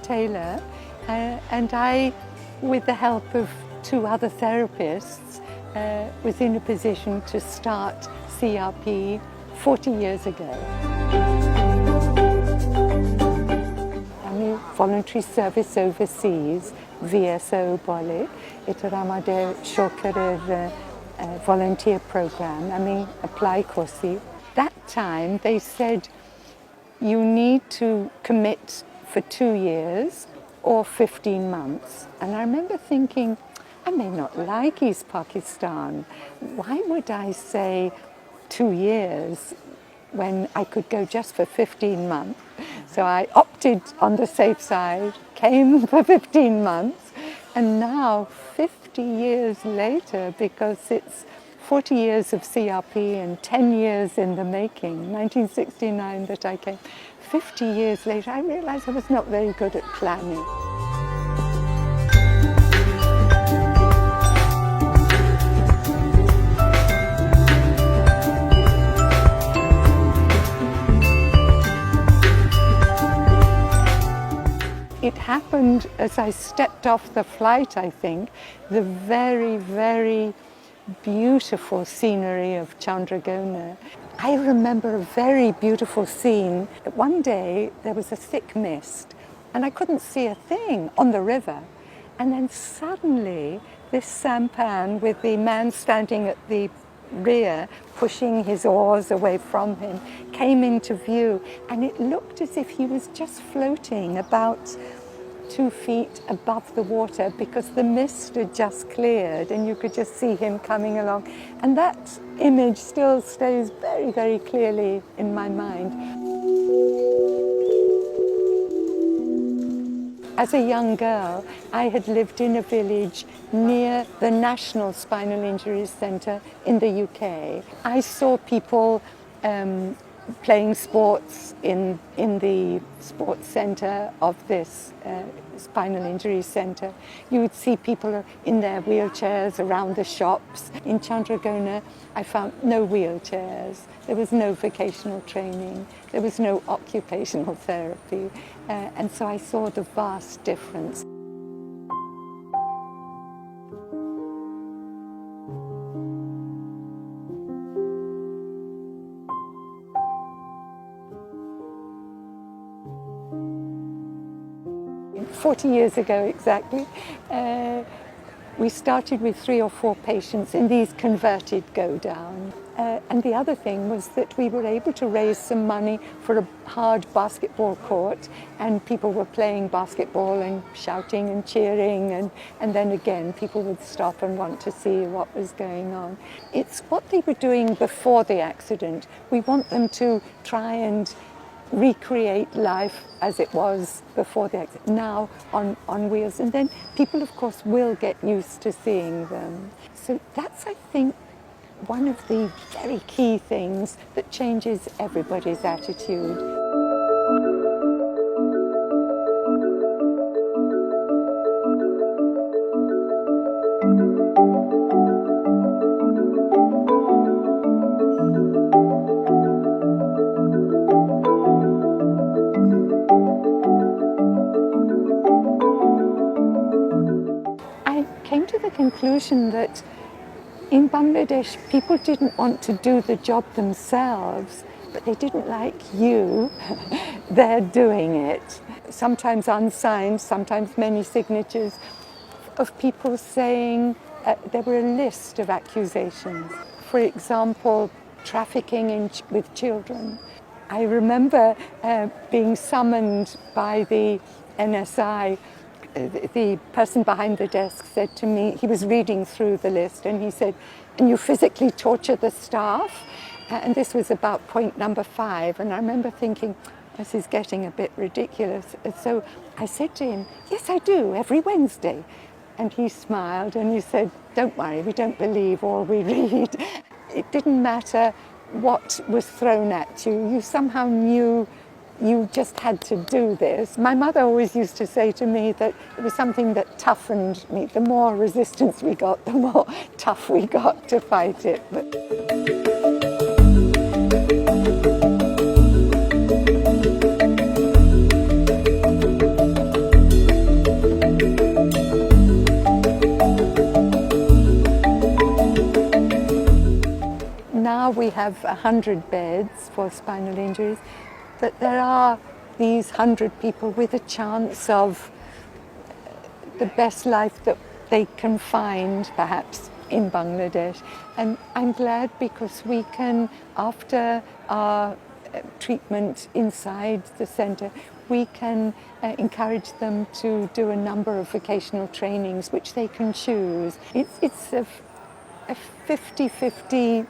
Taylor, and I, with the help of 2 other therapists, was in a position to start CRP 40 years ago. আমি voluntary service overseas, VSO বলে, এটা আমাদের সরকারের volunteer program. আমি apply করছি. That time they said you need to commit for 2 years or 15 months. And I remember thinking, I may not like East Pakistan. Why would I say 2 years when I could go just for 15 months? So I opted on the safe side, came for 15 months, and now 50 years later, because it's 40 years of CRP and 10 years in the making, 1969 that I came, 50 years later I realized I was not very good at planning. It happened as I stepped off the flight, I think, the very, very beautiful scenery of Chandragona. I remember a very beautiful scene. One day there was a thick mist and I couldn't see a thing on the river. And then suddenly this sampan with the man standing at the rear pushing his oars away from him came into view, and it looked as if he was just floating about 2 feet above the water because the mist had just cleared and you could just see him coming along. And that image still stays very, very clearly in my mind. As a young girl, I had lived in a village near the National Spinal Injuries Centre in the UK. I saw people playing sports in the sports centre of this spinal injury centre. You would see people in their wheelchairs around the shops. In Chandragona, I found no wheelchairs. There was no vocational training. There was no occupational therapy. And so I saw the vast difference. "40 years ago exactly, we started with 3 or 4 patients in these converted go-down. And the other thing was that we were able to raise some money for a hard basketball court, and people were playing basketball and shouting and cheering, and then again people would stop and want to see what was going on. It's what they were doing before the accident. We want them to try and recreate life as it was before the accident, now on wheels. And then people, of course, will get used to seeing them. So that's, I think, one of the very key things that changes everybody's attitude. Conclusion that in Bangladesh people didn't want to do the job themselves, but they didn't like you there doing it. Sometimes unsigned, sometimes many signatures of people saying there were a list of accusations. For example, trafficking with children. I remember being summoned by the NSI. The person behind the desk said to me, he was reading through the list, and he said, "And you physically torture the staff?" And this was about point number 5. And I remember thinking, this is getting a bit ridiculous. And so I said to him, "Yes, I do, every Wednesday." And he smiled and he said, "Don't worry, we don't believe all we read." It didn't matter what was thrown at you. You somehow knew you just had to do this. My mother always used to say to me that it was something that toughened me. The more resistance we got, the more tough we got to fight it. But have 100 beds for spinal injuries, that there are these 100 people with a chance of the best life that they can find, perhaps, in Bangladesh. And I'm glad because we can, after our treatment inside the centre, we can encourage them to do a number of vocational trainings which they can choose. It's a 50-50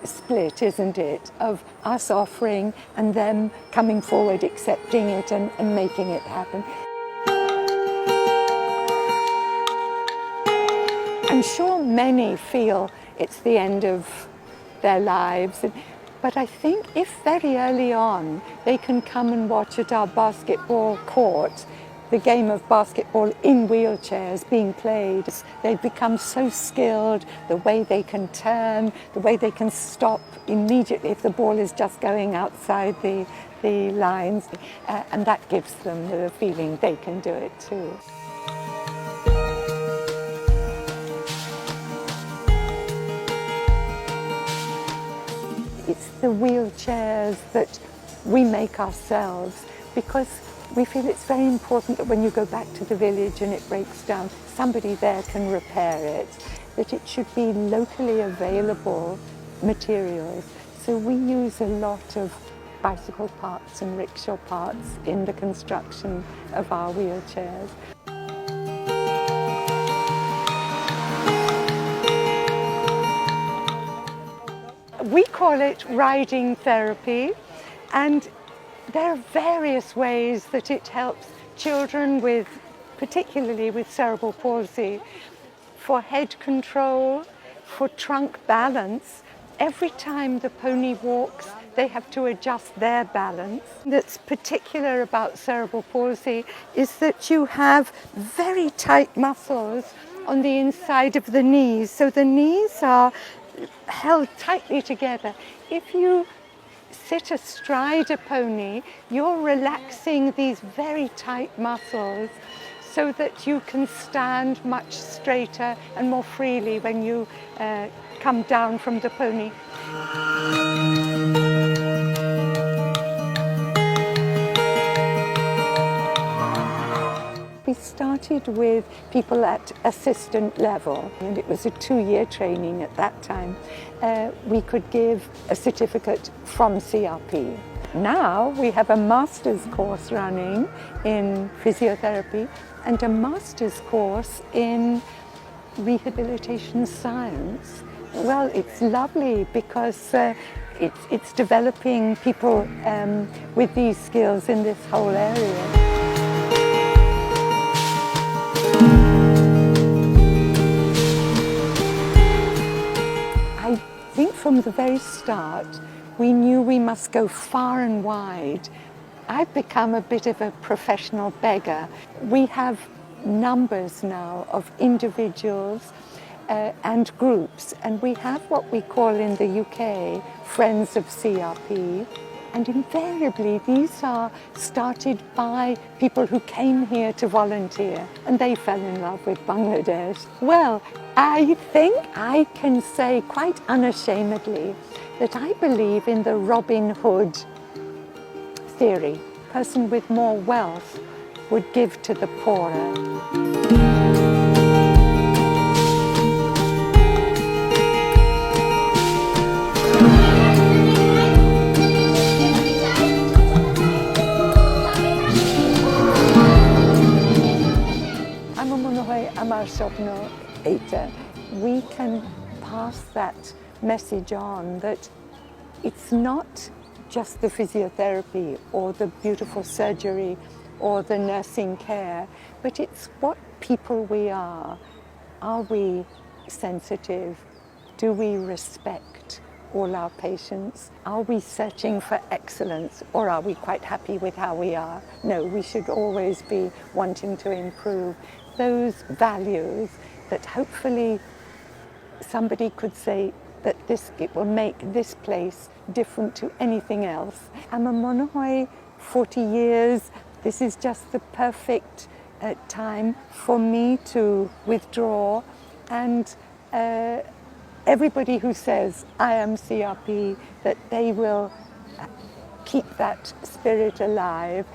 split, isn't it, of us offering and them coming forward, accepting it and making it happen. I'm sure many feel it's the end of their lives, but I think if very early on they can come and watch at our basketball court the game of basketball in wheelchairs being played, they become so skilled, the way they can turn, the way they can stop immediately if the ball is just going outside the lines, and that gives them the feeling they can do it too. It's the wheelchairs that we make ourselves because we feel it's very important that when you go back to the village and it breaks down, somebody there can repair it, that it should be locally available materials. So we use a lot of bicycle parts and rickshaw parts in the construction of our wheelchairs. We call it riding therapy, and there are various ways that it helps children with, particularly with cerebral palsy, for head control, for trunk balance. Every time the pony walks, they have to adjust their balance. That's particular about cerebral palsy is that you have very tight muscles on the inside of the knees. So the knees are held tightly together. If you sit astride a pony, you're relaxing these very tight muscles so that you can stand much straighter and more freely when you come down from the pony. We started with people at assistant level, and it was a 2-year training at that time. We could give a certificate from CRP. Now we have a master's course running in physiotherapy and a master's course in rehabilitation science. Well, it's lovely because it's developing people with these skills in this whole area. I think from the very start, we knew we must go far and wide. I've become a bit of a professional beggar. We have numbers now of individuals and groups, and we have what we call in the UK Friends of CRP, and invariably these are started by people who came here to volunteer and they fell in love with Bangladesh. Well, I think I can say quite unashamedly that I believe in the Robin Hood theory. A person with more wealth would give to the poorer. আমার মনে হয় আমার স্বপ্ন এইটা. We can pass that message on that it's not just the physiotherapy or the beautiful surgery or the nursing care, but it's what people we are. Are we sensitive? Do we respect all our patients? Are we searching for excellence, or are we quite happy with how we are? No, we should always be wanting to improve those values that hopefully somebody could say that it will make this place different to anything else. I'm a monohoi 40 years. This is just the perfect time for me to withdraw and everybody who says, I am CRP, that they will keep that spirit alive.